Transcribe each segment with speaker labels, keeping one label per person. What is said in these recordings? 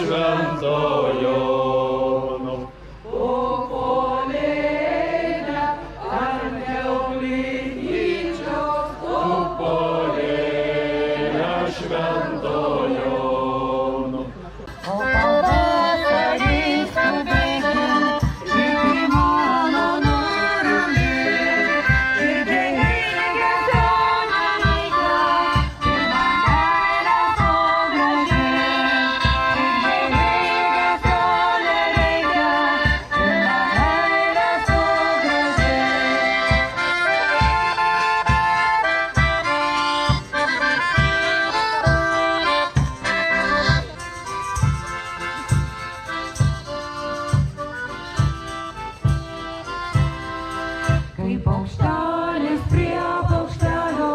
Speaker 1: šventojo.
Speaker 2: Kaip paukštelis prie paukštelio,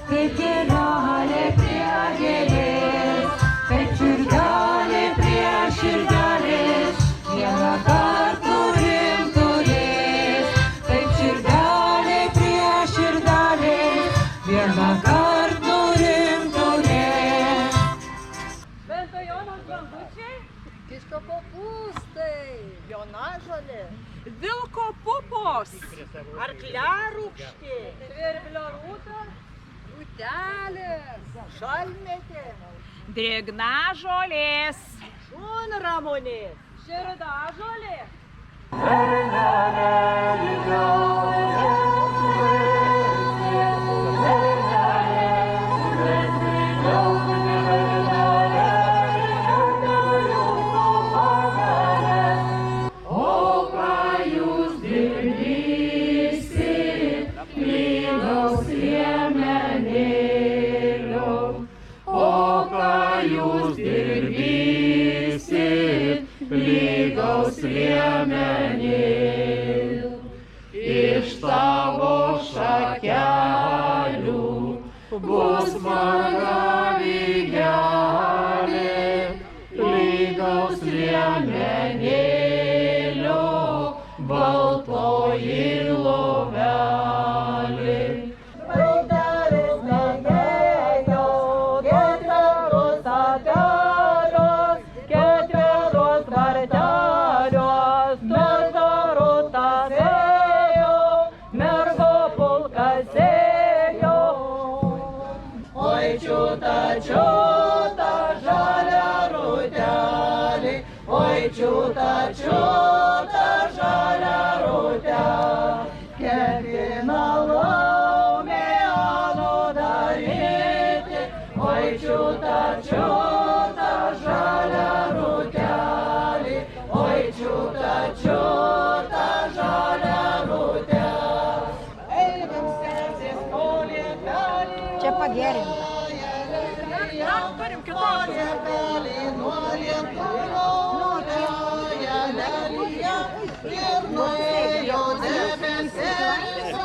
Speaker 2: kaip gėlelė prie gėlės, kaip širdelė prie širdelės, vieną kartą turės. Kaip širdelė prie širdelės, vieną kartą turės.
Speaker 3: Švento Jono žvangučiai,
Speaker 4: Kiškio kopūstai, jonažolė,
Speaker 3: vilko pupos, arkliarūkštė, svirblio rūta,
Speaker 4: rūtelės, šalmetė,
Speaker 3: drėgnažolės,
Speaker 4: šunramunės,
Speaker 3: širdažolė,
Speaker 1: lygaus liemenėlių, iš tavo šakelių bus margavygelė, lygaus liemenėlio baltoji lovelė.
Speaker 4: Čiuta žalia rūtelė, oi čiuta žalia rūtelė, ketina laumė anu daryti, oi čiuta žalia rūtelė, oi čiuta žalia rūtelė. Eibam sesės kolėtelį,
Speaker 5: Čia pagerinta.
Speaker 3: turim kitokių.
Speaker 4: ir nuėjo debesėlis.